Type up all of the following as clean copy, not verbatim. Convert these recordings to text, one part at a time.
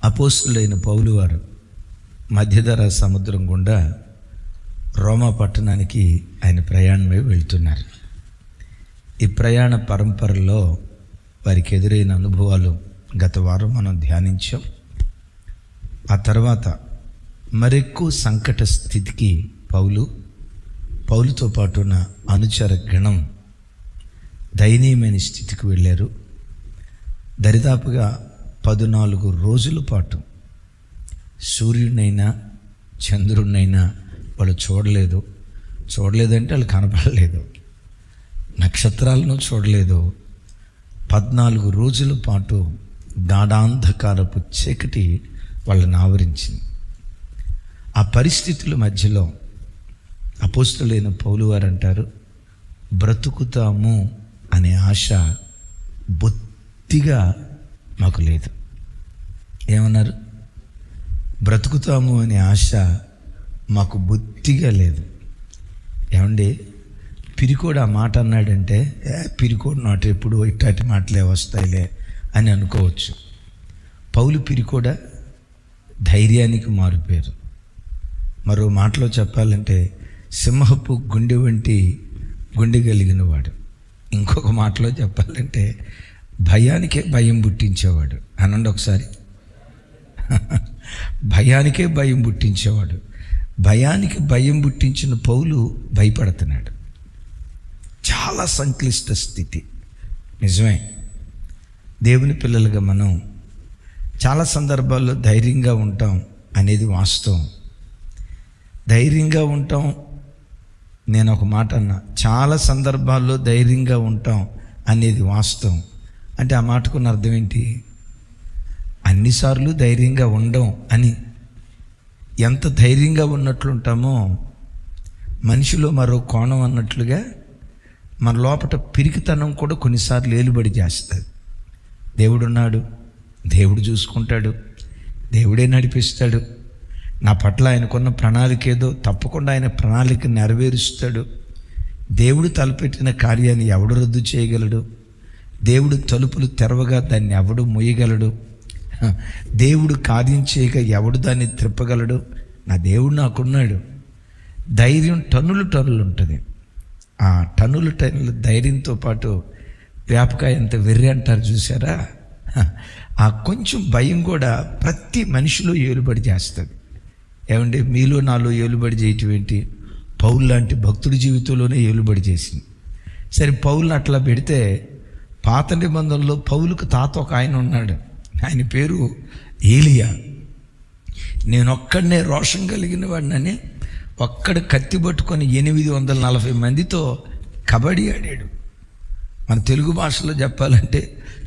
అపోస్తులైన పౌలు వారు మధ్యధరా సముద్రం గుండా రోమా పట్టణానికి ఆయన ప్రయాణమై వెళ్తున్నారు. ఈ ప్రయాణ పరంపరలో వారికి ఎదురైన అనుభవాలు గత వారం మనం ధ్యానించాం. ఆ తర్వాత మరెక్కువ సంకట స్థితికి పౌలుతో పాటు ఉన్న అనుచర గణం దయనీయమైన స్థితికి వెళ్ళారు. దరిదాపుగా 14 రోజుల పాటు సూర్యుడినైనా చంద్రుడినైనా వాళ్ళు చూడలేదంటే వాళ్ళు కనపడలేదు, నక్షత్రాలను చూడలేదు. 14 రోజుల పాటు గాఢాంధకారపు చీకటి వాళ్ళని ఆవరించింది. ఆ పరిస్థితుల మధ్యలో అపోస్తులైన పౌలు వారు అంటారు, బ్రతుకుతాము అనే ఆశ బొత్తిగా మాకు లేదు. ఏమన్నారు? బ్రతుకుతాము అనే ఆశ మాకు బొత్తిగా లేదు. ఏమండి, పిరికోడు ఆ మాట అన్నాడంటే పిరికోడు నాటు ఎప్పుడు ఇట్లాంటి మాటలే వస్తాయిలే అని అనుకోవచ్చు. పౌలు పిరికోడా? ధైర్యానికి మారుపేరు. మరో మాటలో చెప్పాలంటే సింహపు గుండె వంటి గుండె కలిగిన వాడు. ఇంకొక మాటలో చెప్పాలంటే భయానికే భయం పుట్టించేవాడు. అనండి ఒకసారి. భయానికే భయం పుట్టించేవాడు. భయానికి భయం పుట్టించిన పౌలు భయపడుతున్నాడు. చాలా సంక్లిష్ట స్థితి. నిజమే, దేవుని పిల్లలుగా మనం చాలా సందర్భాల్లో ధైర్యంగా ఉంటాం అనేది వాస్తవం. ధైర్యంగా ఉంటాం. నేను ఒక మాట అన్నా, చాలా సందర్భాల్లో ధైర్యంగా ఉంటాం అనేది వాస్తవం. అంటే ఆ మాటకున్న అర్థం ఏంటి? అన్నిసార్లు ధైర్యంగా ఉండం అని. ఎంత ధైర్యంగా ఉన్నట్లుంటామో మనిషిలో మరో కోణం అన్నట్లుగా మన లోపల పిరికితనం కూడా కొన్నిసార్లు ఏలుబడి చేస్తుంది. దేవుడున్నాడు, దేవుడు చూసుకుంటాడు, దేవుడే నడిపిస్తాడు, నా పట్ల ఆయనకున్న ప్రణాళిక ఏదో తప్పకుండా ఆయన ప్రణాళిక నెరవేరుస్తాడు, దేవుడు తలపెట్టిన కార్యాన్ని ఎవడు రద్దు చేయగలడు, దేవుడు తలుపులు తెరవగా దాన్ని ఎవడు మూయగలడు, దేవుడు కార్యం చేయగా ఎవడు దాన్ని త్రిప్పగలడు, నా దేవుడు నాకున్నాడు. ధైర్యం టన్నులు ఉంటుంది. ఆ టన్నులు ధైర్యంతో పాటు వేపకాయ ఎంత వెర్రి అంటారు చూసారా, ఆ కొంచెం భయం కూడా ప్రతి మనిషిలో ఏలుబడి చేస్తుంది. ఏమంటే మీలో నాలో ఏలుబడి చేయటం ఏంటి? పౌలు లాంటి భక్తుడి జీవితంలోనే ఏలుబడి చేసింది. సరే, పౌలుని అట్లా పెడితే పాత నిబంధనలో పౌలుకు తాత ఒక ఆయన ఉన్నాడు. ఆయన పేరు ఏలియా. నేనొక్కడనే రోషం కలిగిన వాడినని ఒక్కడు కత్తి పట్టుకొని 840 మందితో కబడ్డీ ఆడాడు. మన తెలుగు భాషలో చెప్పాలంటే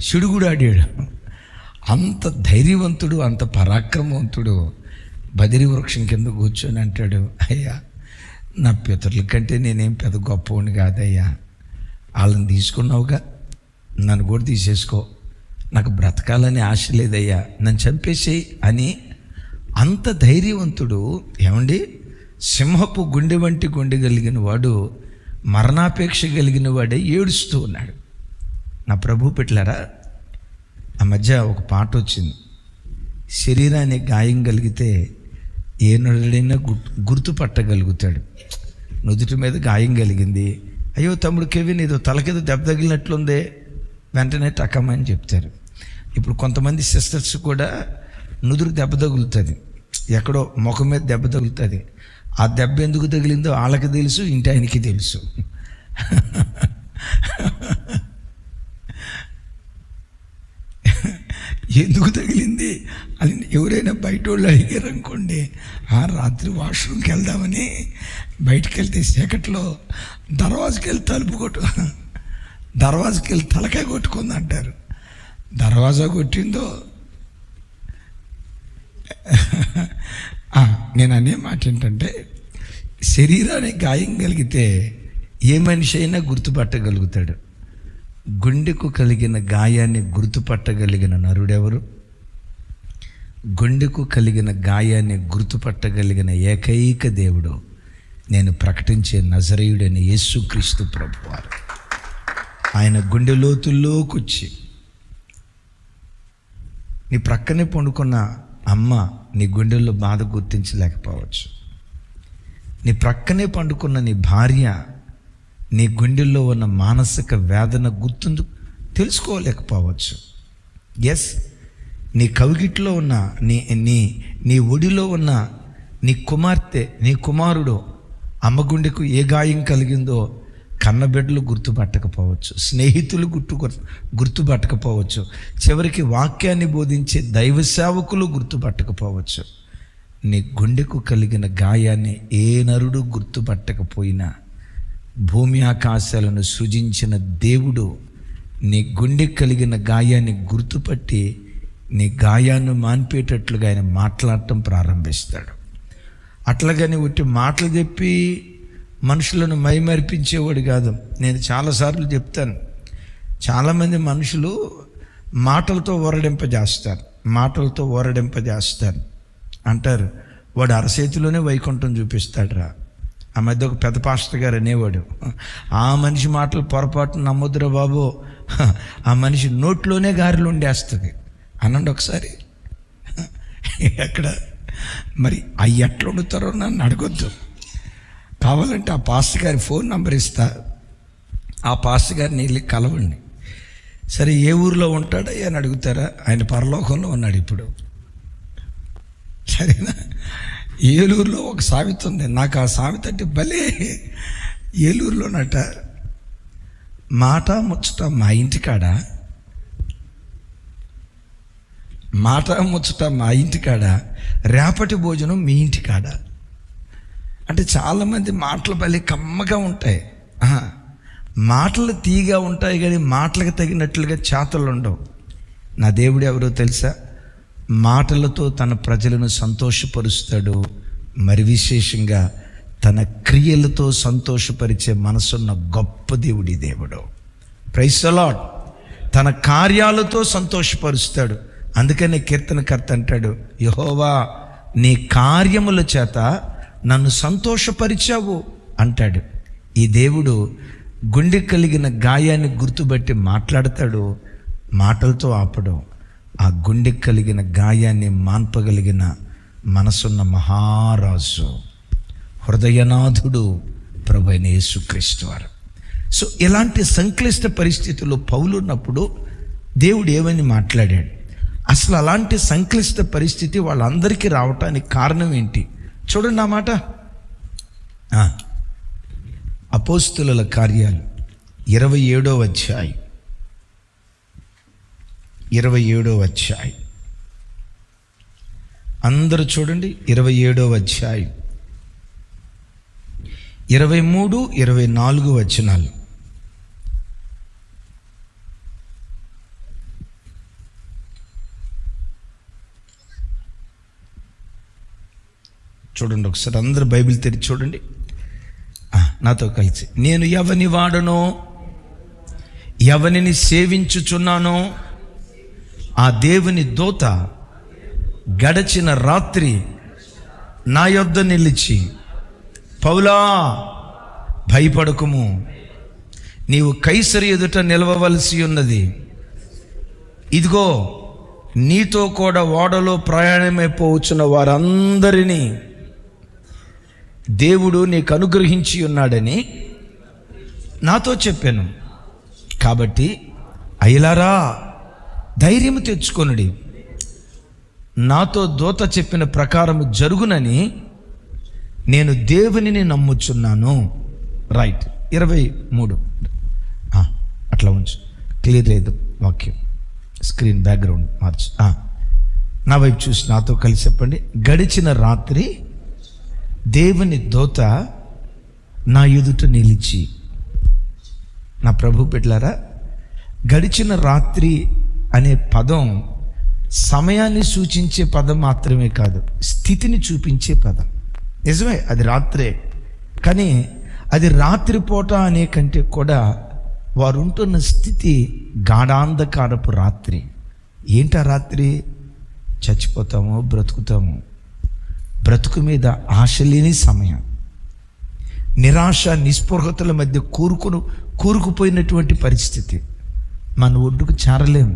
సిడుగుడు ఆడాడు. అంత ధైర్యవంతుడు, అంత పరాక్రమవంతుడు. బదిరి వృక్షం కింద కూర్చొని అంటాడు, అయ్యా నా పితరుల కంటే నేనేం పెద్ద గొప్పవాడిని కాదయ్యా, వాళ్ళని తీసుకున్నావుగా, నన్ను కూడా తీసేసుకో, నాకు బ్రతకాలని ఆశ లేదయ్యా, నన్ను చంపేసేయి అని. అంత ధైర్యవంతుడు. ఏమండి, సింహపు గుండె వంటి గుండె కలిగిన వాడు, మరణాపేక్ష కలిగిన వాడే ఏడుస్తూ ఉన్నాడు. నా ప్రభు పెట్టారా, ఆ మధ్య ఒక పాట వచ్చింది, శరీరానికి గాయం కలిగితే ఏ నరుడైనా గుర్తుపట్టగలుగుతాడు. నుదుటి మీద గాయం కలిగింది, అయ్యో తమ్ముడు కెవిన్ ఏదో తలకేదో దెబ్బ తగిలినట్లుందే, వెంటనే టకమని చెప్తారు. ఇప్పుడు కొంతమంది సిస్టర్స్ కూడా నుదురు దెబ్బ తగులుతుంది, ఎక్కడో ముఖం మీద దెబ్బ తగులుతుంది. ఆ దెబ్బ ఎందుకు తగిలిందో వాళ్ళకి తెలుసు, ఇంటి ఆయనకి తెలుసు. ఎందుకు తగిలింది అని ఎవరైనా బయట వాళ్ళు అడిగారు అనుకోండి, ఆ రాత్రి వాష్రూమ్కి వెళ్దామని బయటికి వెళ్తే చీకట్లో దర్వాజకి వెళ్ళి దర్వాజకి వెళ్ళి తలకాయ కొట్టుకుంది అంటారు. దర్వాజా కొట్టిందో. నేను అనే మాట ఏంటంటే, శరీరానికి గాయం కలిగితే ఏ మనిషి అయినా గుర్తుపట్టగలుగుతాడు. గుండెకు కలిగిన గాయాన్ని గుర్తుపట్టగలిగిన నరుడెవరు? గుండెకు కలిగిన గాయాన్ని గుర్తుపట్టగలిగిన ఏకైక దేవుడు నేను ప్రకటించే నజరేయుడైన యేసుక్రీస్తు ప్రభువారు. ఆయన గుండె లోతుల్లోకి వచ్చి నీ ప్రక్కనే పండుకున్న అమ్మ నీ గుండెల్లో బాధ గుర్తించలేకపోవచ్చు. నీ ప్రక్కనే పండుకున్న నీ భార్య నీ గుండెల్లో ఉన్న మానసిక వేదన తెలుసుకోలేకపోవచ్చు. ఎస్, నీ కవిగిట్లో ఉన్న నీ ఒడిలో ఉన్న నీ కుమార్తె, నీ కుమారుడు అమ్మ గుండెకు ఏ గాయం కలిగిందో కన్నబిడ్డలు గుర్తుపట్టకపోవచ్చు, స్నేహితులు గుర్తుపట్టకపోవచ్చు, చివరికి వాక్యాన్ని బోధించే దైవ సేవకులు గుర్తుపట్టకపోవచ్చు. నీ గుండెకు కలిగిన గాయాన్ని ఏ నరుడు గుర్తుపట్టకపోయినా భూమి ఆకాశాలను సృజించిన దేవుడు నీ గుండెకు కలిగిన గాయాన్ని గుర్తుపట్టి నీ గాయాన్ని మాన్పేటట్లుగా ఆయన మాట్లాడటం ప్రారంభిస్తాడు. అట్లాగని ఉట్టి మాటలు చెప్పి మనుషులను మైమరిపించేవాడు కాదు. నేను చాలాసార్లు చెప్తాను, చాలామంది మనుషులు మాటలతో ఓరడింపజేస్తారు అంటారు. వాడు అరచేతిలోనే వైకుంఠం చూపిస్తాడురా. ఆ మధ్య ఒక పెద్ద పాస్టర్ గారు అనేవాడు, ఆ మనిషి మాటలు పొరపాటు నమ్మొద్దురా బాబు, ఆ మనిషి నోట్లోనే గారెలు ఉండేస్తుంది అనండి ఒకసారి. ఎక్కడ మరి అవి ఎట్లా వండుతారో నన్ను అడగొద్దు. కావాలంటే ఆ పాస్టర్ గారి ఫోన్ నంబర్ ఇస్తా, ఆ పాస్టర్ గారిని వెళ్ళి కలవండి. సరే, ఏ ఊరిలో ఉంటాడా అని అడుగుతారా? ఆయన పరలోకంలో ఉన్నాడు ఇప్పుడు. సరేనా? ఏలూరులో ఒక సామెత ఉంది, నాకు ఆ సామెత అంటే భలే. ఏలూరులోనట మాట ముచ్చట మా ఇంటికాడ, రేపటి భోజనం మీ ఇంటికాడ. అంటే చాలామంది మాటలు భలే కమ్మగా ఉంటాయి, మాటలు తీగా ఉంటాయి, కానీ మాటలకు తగినట్లుగా చేతలు ఉండవు. నా దేవుడు ఎవరో తెలుసా? మాటలతో తన ప్రజలను సంతోషపరుస్తాడు. మరి విశేషంగా తన క్రియలతో సంతోషపరిచే మనసున్న గొప్ప దేవుడి దేవుడు. Praise the Lord. తన కార్యాలతో సంతోషపరుస్తాడు. అందుకనే కీర్తనకర్త అంటాడు, యెహోవా నీ కార్యముల చేత నన్ను సంతోషపరిచావు అంటాడు. ఈ దేవుడు గుండె కలిగిన గాయాన్ని గుర్తుబట్టి మాట్లాడతాడు, మాటలతో ఆపడం. ఆ గుండె కలిగిన గాయాన్ని మాన్పగలిగిన మనసున్న మహారాజు, హృదయనాథుడు ప్రభువైన యేసుక్రీస్తు వారు. సో ఇలాంటి సంక్లిష్ట పరిస్థితుల్లో పౌలు ఉన్నప్పుడు దేవుడు ఏమని మాట్లాడాడు? అసలు అలాంటి సంక్లిష్ట పరిస్థితి వాళ్ళందరికీ రావటానికి కారణం ఏంటి? చూడండి ఆ మాట. అపోస్తులుల కార్యాలు 27వ అధ్యాయం, 27వ అధ్యాయం. అందరూ చూడండి, 27వ అధ్యాయం 23, 24 వచనాలు. చూడండి ఒకసారి, అందరూ బైబిల్ తెరిచి చూడండి నాతో కలిసి. నేను ఎవని వాడనో, ఎవనిని సేవించుచున్నానో ఆ దేవుని దూత గడచిన రాత్రి నా యొద్ద నిలిచి, పౌలా భయపడకుము, నీవు కైసరు ఎదుట నిలవవలసి ఉన్నది. ఇదిగో నీతో కూడా ఓడలో ప్రయాణమైపోవచ్చున్న వారందరినీ దేవుడు నీకు అనుగ్రహించి ఉన్నాడని నాతో చెప్పాను. కాబట్టి అయ్యలారా ధైర్యము తెచ్చుకొనుడి, నాతో దూత చెప్పిన ప్రకారము జరుగునని నేను దేవునిని నమ్ముచున్నాను. రైట్, 23 అట్లా ఉంచు, క్లియర్ లేదు వాక్యం, స్క్రీన్ బ్యాక్గ్రౌండ్ మార్చు. నా వైపు చూసి నాతో కలిసి చెప్పండి. గడిచిన రాత్రి దేవుని దూత నా ఎదుట నిలిచి. నా ప్రభు బిడ్డలారా, గడిచిన రాత్రి అనే పదం సమయాన్ని సూచించే పదం మాత్రమే కాదు, స్థితిని చూపించే పదం. నిజమే, అది రాత్రే, కానీ అది రాత్రిపూట అనే కంటే కూడా వారు ఉంటున్న స్థితి గాఢాంధకారపు రాత్రి. ఏంటా రాత్రి? చచ్చిపోతాము, బ్రతుకుతాము, బ్రతుకు మీద ఆశ లేని సమయం, నిరాశ నిస్పృహతల మధ్య కూరుకుపోయినటువంటి పరిస్థితి. మన ఒడ్డుకు చేరలేము.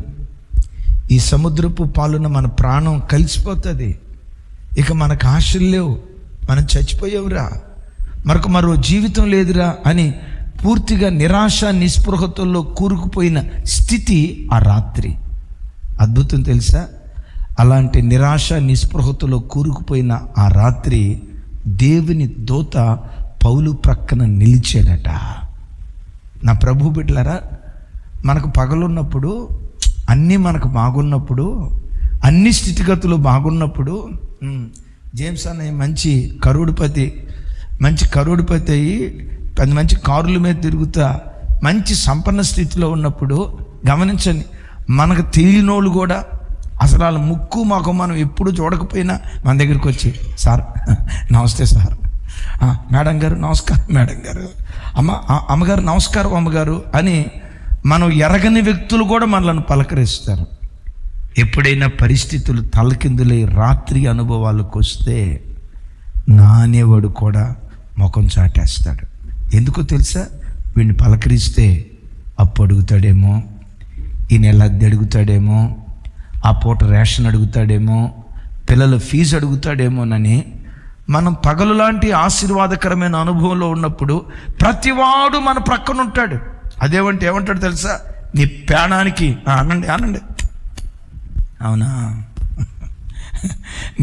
ఈ సముద్రపు పాలున మన ప్రాణం కలిసిపోతుంది. ఇక మనకు ఆశలు లేవు, మనం చచ్చిపోయావురా, మరో జీవితం లేదురా అని పూర్తిగా నిరాశ నిస్పృహతల్లో కూరుకుపోయిన స్థితి ఆ రాత్రి. అద్భుతం తెలుసా? అలాంటి నిరాశ నిస్పృహతలో కూరుకుపోయిన ఆ రాత్రి దేవుని దూత పౌలు ప్రక్కన నిలిచాడట. నా ప్రభు బిడ్డలారా, మనకు పగలున్నప్పుడు, అన్నీ మనకు బాగున్నప్పుడు, అన్ని స్థితిగతులు బాగున్నప్పుడు, జేమ్స్ అనే మంచి కరోడుపతి అయ్యి మంచి కారుల మీద తిరుగుతా మంచి సంపన్న స్థితిలో ఉన్నప్పుడు గమనించండి, మనకు తెలియనోళ్ళు కూడా అసలు వాళ్ళ ముక్కు మాకు మనం ఎప్పుడు చూడకపోయినా మన దగ్గరికి వచ్చి, సార్ నమస్తే సార్, మేడం గారు నమస్కారం, మేడం గారు, అమ్మగారు నమస్కారం అమ్మగారు అని మనం ఎరగని వ్యక్తులు కూడా మనల్ని పలకరిస్తారు. ఎప్పుడైనా పరిస్థితులు తలకిందులై రాత్రి అనుభవాలకు వస్తే నానేవాడు కూడా ముఖం చాటేస్తాడు. ఎందుకో తెలుసా? వీడిని పలకరిస్తే అప్పు అడుగుతాడేమో, ఈ నెల అద్దె అడుగుతాడేమో, ఆ పూట రేషన్ అడుగుతాడేమో, పిల్లల ఫీజు అడుగుతాడేమోనని మనం పగలు లాంటి ఆశీర్వాదకరమైన అనుభవంలో ఉన్నప్పుడు ప్రతివాడు మన ప్రక్కన ఉంటాడు. అదేమంటే ఏమంటాడు తెలుసా? నీ ప్రాణానికి అనండి అవునా,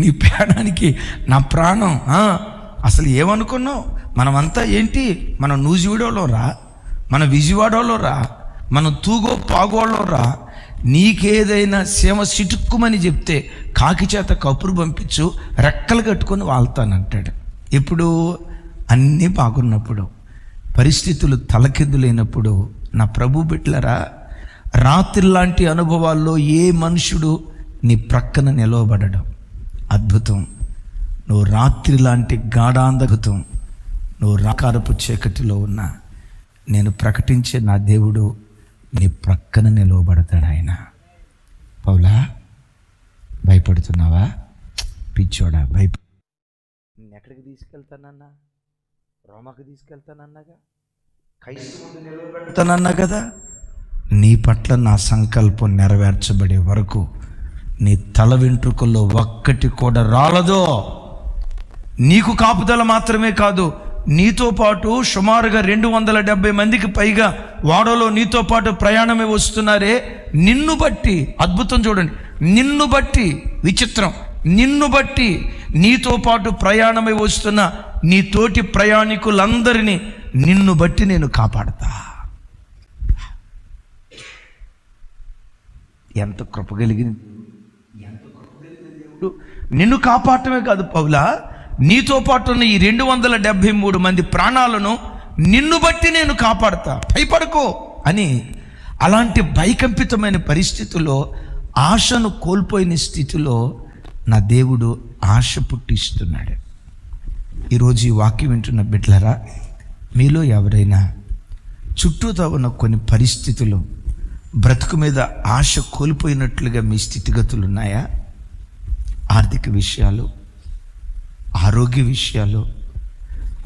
నీ ప్రాణానికి నా ప్రాణం. అసలు ఏమనుకున్నావు? మనమంతా ఏంటి, మనం నూజివీడోలో రా, మన విజయవాడలో రా, మనం తూగో పాగోలో రా, నీకేదైనా సేవ సిటుక్కుమని చెప్తే కాకి చేత కపురు పంపించు, రెక్కలు కట్టుకొని వాళ్తానంటాడు. ఇప్పుడు అన్నీ బాగున్నప్పుడు, పరిస్థితులు తలకిందులైనప్పుడు నా ప్రభు బిడ్డలారా, రాత్రి లాంటి అనుభవాల్లో ఏ మనుషుడు నీ ప్రక్కన నిలవబడడం అద్భుతం. నువ్వు రాత్రి లాంటి గాఢాంధకతం, నువ్వు రాకారపు చీకటిలో ఉన్నా నేను ప్రకటించే నా దేవుడు నీ ప్రక్కన నిలవబడతాడు. ఆయన పౌలా, భయపడుతున్నావా? పిచ్చోడా, నేను ఎక్కడికి తీసుకెళ్తానన్నా? రోమాకి తీసుకెళ్తానన్నాగా, కైసు ముందు నిలవబెడతానన్నా కదా. నీ పట్ల నా సంకల్పం నెరవేర్చబడే వరకు నీ తల వెంట్రుకల్లో ఒక్కటి కూడా రాలదో. నీకు కాపుదల మాత్రమే కాదు, నీతో పాటు సుమారుగా 270 మందికి పైగా వాడలో నీతో పాటు ప్రయాణమే వస్తున్నారే. నిన్ను బట్టి అద్భుతం చూడండి, నిన్ను బట్టి విచిత్రం, నిన్ను బట్టి నీతో పాటు ప్రయాణమై వస్తున్న నీ తోటి ప్రయాణికులందరినీ నిన్ను బట్టి నేను కాపాడతా. ఎంత కృప కలిగిన దేవుడు! నిన్ను కాపాడటమే కాదు పౌలా, నీతో పాటు ఉన్న ఈ 273 మంది ప్రాణాలను నిన్ను బట్టి నేను కాపాడతా, భయపడకో అని. అలాంటి భయకంపితమైన పరిస్థితుల్లో, ఆశను కోల్పోయిన స్థితిలో నా దేవుడు ఆశ పుట్టిస్తున్నాడు. ఈరోజు ఈ వాక్యం వింటున్న బిడ్డలారా, మీలో ఎవరైనా చుట్టూతో ఉన్న కొన్ని పరిస్థితులు, బ్రతుకు మీద ఆశ కోల్పోయినట్లుగా మీ స్థితిగతులు ఉన్నాయా? ఆర్థిక విషయాలు, ఆరోగ్య విషయాలు,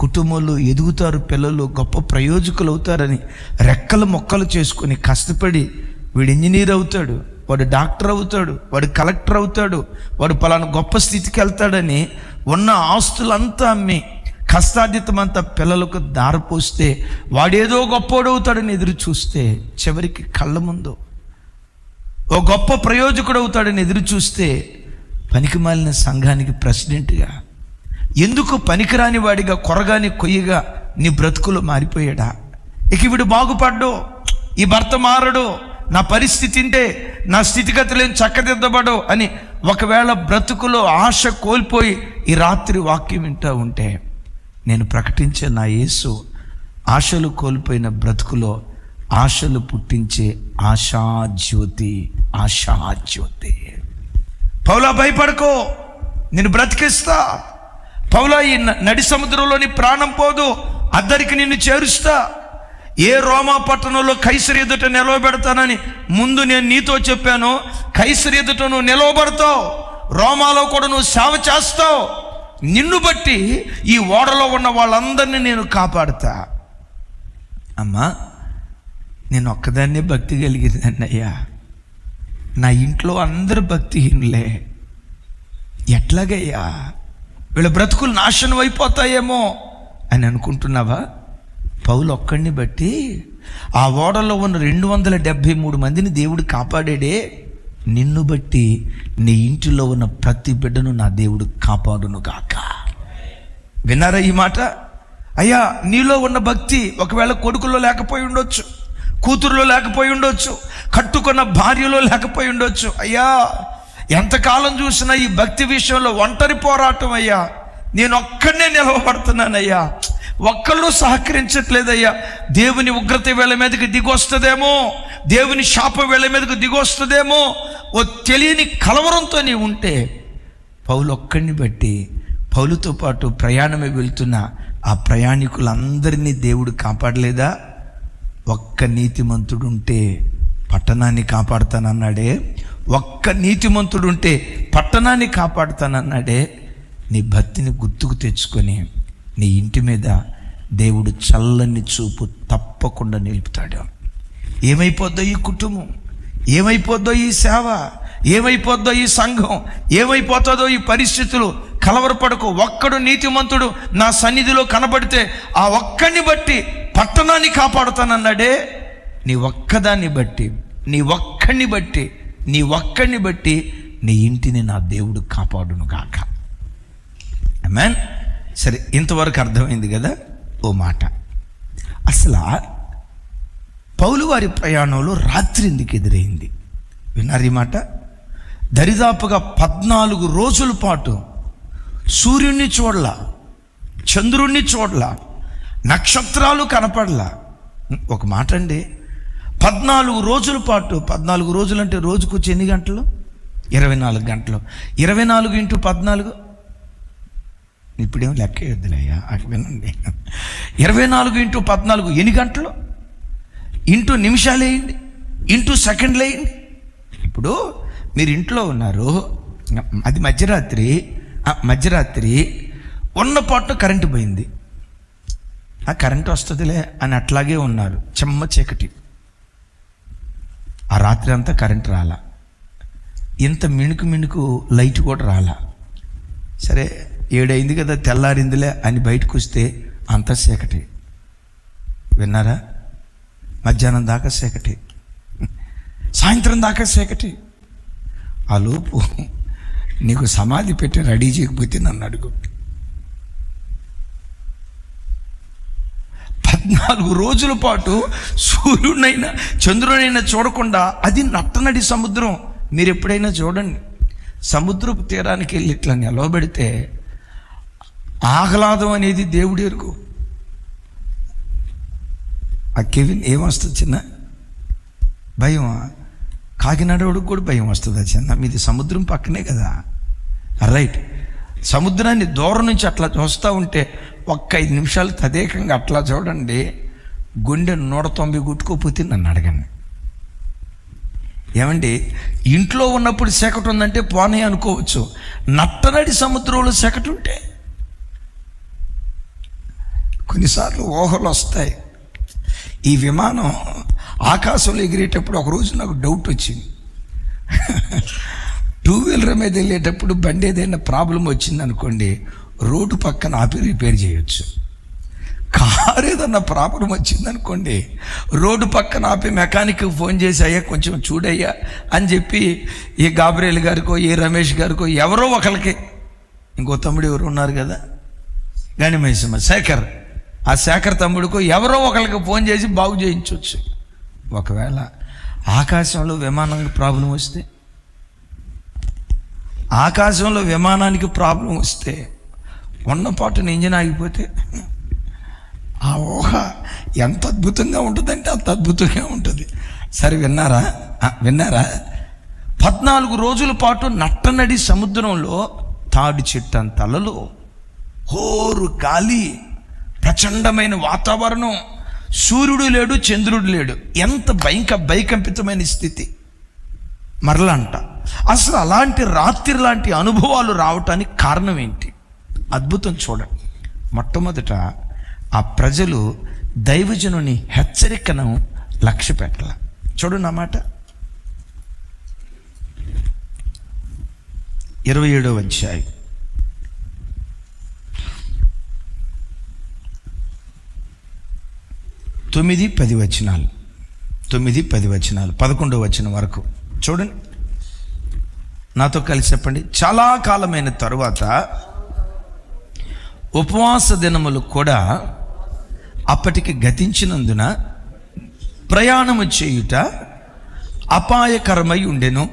కుటుంబంలో ఎదుగుతారు, పిల్లలు గొప్ప ప్రయోజకులు అవుతారని రెక్కలు మొక్కలు చేసుకొని కష్టపడి, వీడు ఇంజనీర్ అవుతాడు, వాడు డాక్టర్ అవుతాడు, వాడు కలెక్టర్ అవుతాడు, వాడు పలానా గొప్ప స్థితికి వెళ్తాడని ఉన్న ఆస్తులంతా అమ్మి కష్టార్జితమంతా పిల్లలకు దారిపోస్తే వాడేదో గొప్పోడవుతాడని ఎదురు చూస్తే, చివరికి కళ్ళ ముందు ఓ గొప్ప ప్రయోజకుడు అవుతాడని ఎదురు చూస్తే, పనికి మాలిన సంఘానికి ప్రెసిడెంట్గా, ఎందుకు పనికిరాని వాడిగా, కొరగాని కొయ్యగా నీ బ్రతుకులు మారిపోయాడా? ఇక వీడు బాగుపడ్డు, ఈ భర్త మారడు, నా పరిస్థితి ఇంటే, నా స్థితిగతులేం చక్కదిద్దబడు అని ఒకవేళ బ్రతుకులో ఆశ కోల్పోయి ఈ రాత్రి వాక్యం వింటూ ఉంటే, నేను ప్రకటించే నా యేసు ఆశలు కోల్పోయిన బ్రతుకులో ఆశలు పుట్టించే ఆశాజ్యోతి. ఆశాజ్యోతి. పౌలా, భయపడకో, నేను బ్రతికిస్తా. పౌలా, ఈ నడి సముద్రంలోని ప్రాణం పోదు, అద్దరికి నిన్ను చేరుస్తా. ఏ రోమా పట్టణంలో కైసరు ఎదుట నిలవబెడతానని ముందు నేను నీతో చెప్పాను, కైసరు ఎదుట నువ్వు నిలవబడతావు, రోమాలో కూడా నువ్వు సేవ చేస్తావు. నిన్ను బట్టి ఈ ఓడలో ఉన్న వాళ్ళందరినీ నేను కాపాడుతా. అమ్మా, నేను ఒక్కదాన్నే భక్తి కలిగిందండి అయ్యా, నా ఇంట్లో అందరు భక్తిహీనులే, ఎట్లాగయ్యా వీళ్ళ బ్రతుకులు నాశనం అయిపోతాయేమో అని అనుకుంటున్నావా? పౌలు ఒక్కడిని బట్టి ఆ ఓడలో ఉన్న 273 మందిని దేవుడు కాపాడాడే, నిన్ను బట్టి నీ ఇంటిలో ఉన్న ప్రతి బిడ్డను నా దేవుడు కాపాడును గాక. విన్నారా ఈ మాట? అయ్యా, నీలో ఉన్న భక్తి ఒకవేళ కొడుకులో లేకపోయి ఉండొచ్చు, కూతురులో లేకపోయి ఉండొచ్చు, కట్టుకున్న భార్యలో లేకపోయి ఉండొచ్చు. అయ్యా, ఎంతకాలం చూసినా ఈ భక్తి విషయంలో ఒంటరి పోరాటం అయ్యా, నేను ఒక్కడనే నిలవబడుతున్నానయ్యా, ఒక్కళ్ళు సహకరించట్లేదయ్యా. దేవుని ఉగ్రత వేళ మీదకి దిగొస్తుందేమో, దేవుని శాప వేళ మీదకి దిగొస్తుందేమో ఓ తెలియని కలవరంతో నీ ఉంటే, పౌలు ఒక్కడిని బట్టి పౌలుతో పాటు ప్రయాణమే వెళ్తున్న ఆ ప్రయాణికులందరినీ దేవుడు కాపాడలేదా? ఒక్క నీతిమంతుడుంటే పట్టణాన్ని కాపాడుతానన్నాడే, ఒక్క నీతిమంతుడుంటే పట్టణాన్ని కాపాడుతానన్నాడే. నీ భక్తిని గుర్తుకు తెచ్చుకొని నీ ఇంటి మీద దేవుడు చల్లని చూపు తప్పకుండా నిలుపుతాడు. ఏమైపోద్దో ఈ కుటుంబం, ఏమైపోద్దో ఈ సేవ, ఏమైపోద్దో ఈ సంఘం, ఏమైపోతుందో ఈ పరిస్థితులు, కలవరపడకు. ఒక్కడు నీతిమంతుడు నా సన్నిధిలో కనబడితే ఆ ఒక్కడిని బట్టి పట్టణాన్ని కాపాడుతానన్నాడే. నీ ఒక్కదాన్ని బట్టి, నీ ఒక్కడిని బట్టి, నీ ఒక్కడిని బట్టి నీ ఇంటిని నా దేవుడు కాపాడును గాక. ఆమేన్. సరే, ఇంతవరకు అర్థమైంది కదా ఓ మాట. అసలు పౌలు వారి ప్రయాణంలో రాత్రి ఎందుకు ఎదురైంది? విన్నారు ఈ మాట? దరిదాపుగా 14 రోజుల పాటు సూర్యుడిని చూడలా, చంద్రుణ్ణి చూడలా, నక్షత్రాలు కనపడలా. ఒక మాట అండి, 14 రోజుల పాటు, 14 రోజులు అంటే రోజుకు వచ్చి ఎన్ని గంటలు? 24 గంటలు. 24 × 14, ఇప్పుడేం లెక్క వద్దులయ్యా, వినండి. 24 × 14 ఎన్ని గంటలు? ఇంటూ నిమిషాలు వేయండి, ఇంటూ సెకండ్లు వేయండి. ఇప్పుడు మీరు ఇంట్లో ఉన్నారు, అది మధ్యరాత్రి ఉన్న పాటు కరెంటు పోయింది. ఆ కరెంటు వస్తుందిలే అని అట్లాగే ఉన్నారు, చెమ్మ చీకటి. ఆ రాత్రి అంతా కరెంటు రాలా, ఇంత మిణుకు లైట్ కూడా రాలా. సరే, 7 అయింది కదా, తెల్లారిందిలే అని బయటకు వస్తే అంతా చీకటి. విన్నారా? మధ్యాహ్నం దాకా చీకటి, సాయంత్రం దాకా చీకటి. ఆ లోపు నీకు సమాధి పెట్టి రెడీ చేయకపోతే నన్ను అడుగు. 14 రోజుల పాటు సూర్యుడినైనా చంద్రుడైనా చూడకుండా, అది నట్టనడి సముద్రం. మీరు ఎప్పుడైనా చూడండి, సముద్రపు తీరానికి వెళ్ళి ఇట్లా నిలవబెడితే ఆహ్లాదం అనేది దేవుడి ఎరుగు. ఆ కెవిన్ ఏమొస్తుంది చిన్న భయం? కాకినాడోడికి కూడా భయం వస్తుందా చిన్న? మీది సముద్రం పక్కనే కదా, రైట్. సముద్రాన్ని దూరం నుంచి అట్లా చూస్తూ ఉంటే ఒక్క 5 నిమిషాలు తదేకంగా అట్లా చూడండి, గుండె 190 గుట్టుకోపోతే నన్ను అడగండి. ఏమండి, ఇంట్లో ఉన్నప్పుడు చీకటి ఉందంటే పోనీ అనుకోవచ్చు, నట్టనడి సముద్రంలో చీకటి ఉంటే కొన్నిసార్లు ఊహలు వస్తాయి. ఈ విమానం ఆకాశంలో ఎగిరేటప్పుడు ఒకరోజు నాకు డౌట్ వచ్చింది. 2 వీలర్ మీద వెళ్ళేటప్పుడు బండి ఏదైనా ప్రాబ్లం వచ్చింది అనుకోండి, రోడ్డు పక్కన ఆపి రిపేర్ చేయొచ్చు. కారు ఏదన్నా ప్రాబ్లం వచ్చిందనుకోండి, రోడ్డు పక్కన ఆపి మెకానిక్కి ఫోన్ చేసి, అయ్యా కొంచెం చూడయ్యా అని చెప్పి, ఏ గాబ్రియల్ గారికో ఏ రమేష్ గారికో ఎవరో ఒకరికి, ఇంకో తమ్ముడు ఎవరు ఉన్నారు కదా, గణిమేశమ్మ శేఖర్, ఆ శేఖర్ తమ్ముడికో ఎవరో ఒకరికి ఫోన్ చేసి బాగు చేయించవచ్చు. ఒకవేళ ఆకాశంలో విమానానికి ప్రాబ్లం వస్తే, ఆకాశంలో విమానానికి ప్రాబ్లం వస్తే, ఉన్నపాటున ఇంజిన్ ఆగిపోతే ఆ ఊహ ఎంత అద్భుతంగా ఉంటుందంటే అంత అద్భుతంగా ఉంటుంది. సరే, విన్నారా? 14 రోజుల పాటు నట్టనడి సముద్రంలో తాడి చెట్టంతలలో హోరు గాలి, ప్రచండమైన వాతావరణం, సూర్యుడు లేడు, చంద్రుడు లేడు. ఎంత భయకంపితమైన స్థితి. మరలా అంట, అసలు అలాంటి రాత్రి లాంటి అనుభవాలు రావటానికి కారణం ఏంటి? అద్భుతం చూడండి. మొట్టమొదట ఆ ప్రజలు దైవజనుని హెచ్చరికను లక్ష్య పెట్టాల. చూడండి అన్నమాట. 27వ అధ్యాయం 9-10 వచనాలు, 9-10 వచనాలు, 11వ వచనం వరకు చూడండి. నాతో కలిసి చెప్పండి. చాలా కాలమైన తరువాత ఉపవాస దినములు కూడా అప్పటికి గతించినందున ప్రయాణము చేయుట అపాయకరమై ఉండెను.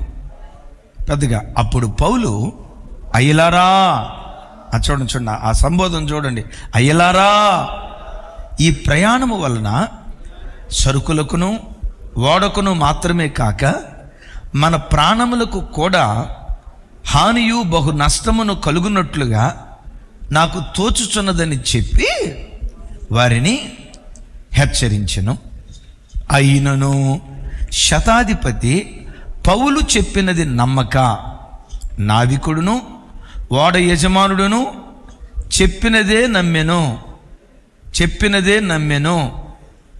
పెద్దగా అప్పుడు పౌలు, అయ్యలారా, చూడండి ఆ సంబోధన చూడండి, అయ్యలారా, ఈ ప్రయాణము వలన సరుకులకును ఓడకును మాత్రమే కాక మన ప్రాణములకు కూడా హానియు బహు నష్టమును కలుగునట్లుగా నాకు తోచుచున్నదని చెప్పి వారిని హెచ్చరించెను. అయినను శతాధిపతి పౌలు చెప్పినది నమ్మక, నావికుడును ఓడ యజమానుడును చెప్పినదే నమ్మెను.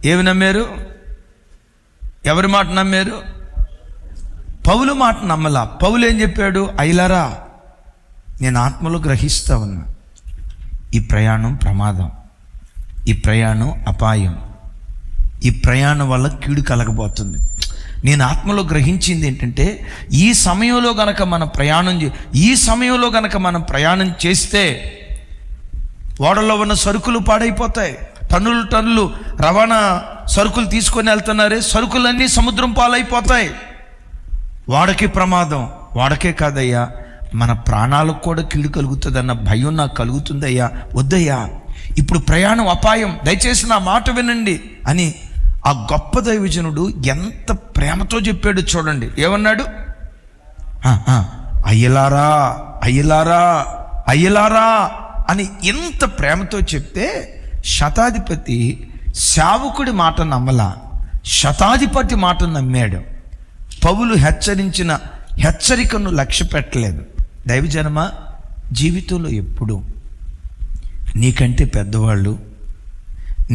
ఏమి నమ్మారు? ఎవరి మాట నమ్మారు? పౌలు మాట నమ్మలా. పౌలు ఏం చెప్పాడు? అయ్యలారా, నేను ఆత్మలో గ్రహిస్తా ఉన్నా, ఈ ప్రయాణం ప్రమాదం, ఈ ప్రయాణం అపాయం, ఈ ప్రయాణం వల్ల కీడు కలగబోతుంది. నేను ఆత్మలో గ్రహించింది ఏంటంటే, ఈ సమయంలో గనక మనం ప్రయాణం చేస్తే ఓడలో ఉన్న సరుకులు పాడైపోతాయి. టన్నులు రవాణా సరుకులు తీసుకొని వెళ్తున్నారే, సరుకులన్నీ సముద్రం పాలైపోతాయి. వాడకి ప్రమాదం. వాడకే కాదయ్యా, మన ప్రాణాలకు కూడా కీడు కలుగుతుందన్న భయం నాకు కలుగుతుందయ్యా. వద్దయ్యా, ఇప్పుడు ప్రయాణం అపాయం, దయచేసి నా మాట వినండి అని ఆ గొప్ప దైవజనుడు ఎంత ప్రేమతో చెప్పాడు చూడండి. ఏమన్నాడు? అయ్యలారా, అయ్యలారా, అయ్యలారా అని ఎంత ప్రేమతో చెప్తే శతాధిపతి సేవకుడి మాట నమ్మలా, శతాధిపతి మాట నమ్మాడు. పౌలు హెచ్చరించిన హెచ్చరికను లక్ష్య పెట్టలేదు. దైవజనమా, జీవితంలో ఎప్పుడు నీకంటే పెద్దవాళ్ళు,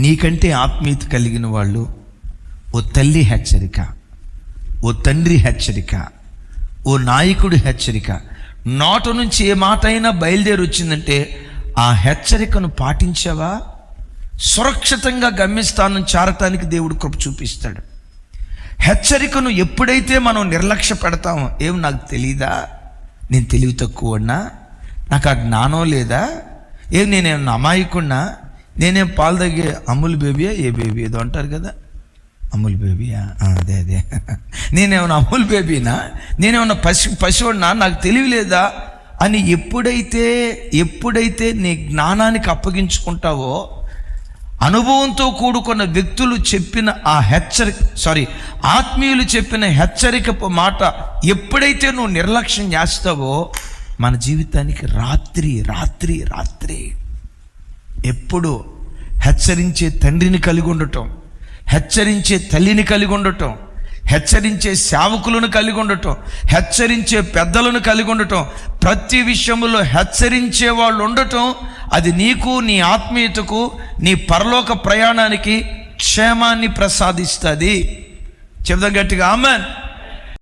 నీకంటే ఆత్మీయత కలిగిన వాళ్ళు ఓ తల్లి హెచ్చరిక, ఓ తండ్రి హెచ్చరిక, ఓ నాయకుడి హెచ్చరిక, నోట నుంచి ఏ మాట అయినా బయలుదేరి వచ్చిందంటే ఆ హెచ్చరికను పాటించావా, సురక్షితంగా గమ్యస్థానం చేరటానికి దేవుడు కృప చూపిస్తాడు. హెచ్చరికను ఎప్పుడైతే మనం నిర్లక్ష్య పెడతామో, ఏం నాకు తెలీదా, నేను తెలివి తక్కువన్నా, నాకు ఆ జ్ఞానం లేదా, ఏం నేనేమన్నా అమాయకున్నా, నేనేం పాలు తగ్గే అమూల్ బేబీయా, ఏ బేబీ ఏదో అంటారు కదా, అమూల్ బేబీయా, అదే నేనేమన్నా అమూల్ బేబీనా, నేనేమన్నా పశువున్నా, నాకు తెలివి లేదా అని ఎప్పుడైతే నీ జ్ఞానానికి అప్పగించుకుంటావో, అనుభవంతో కూడుకున్న వ్యక్తులు చెప్పిన ఆ ఆత్మీయులు చెప్పిన హెచ్చరికపు మాట ఎప్పుడైతే నువ్వు నిర్లక్ష్యం చేస్తావో, మన జీవితానికి రాత్రి రాత్రి రాత్రి ఎప్పుడు హెచ్చరించే తండ్రిని కలిగి ఉండటం, హెచ్చరించే తల్లిని కలిగి ఉండటం, హెచ్చరించే సేవకులను కలిగి ఉండటం, హెచ్చరించే పెద్దలను కలిగి ఉండటం, ప్రతి విషయంలో హెచ్చరించే వాళ్ళు ఉండటం, అది నీకు, నీ ఆత్మీయతకు, నీ పరలోక ప్రయాణానికి క్షేమాన్ని ప్రసాదిస్తుంది. చెప్దాం గట్టిగా, ఆమేన్.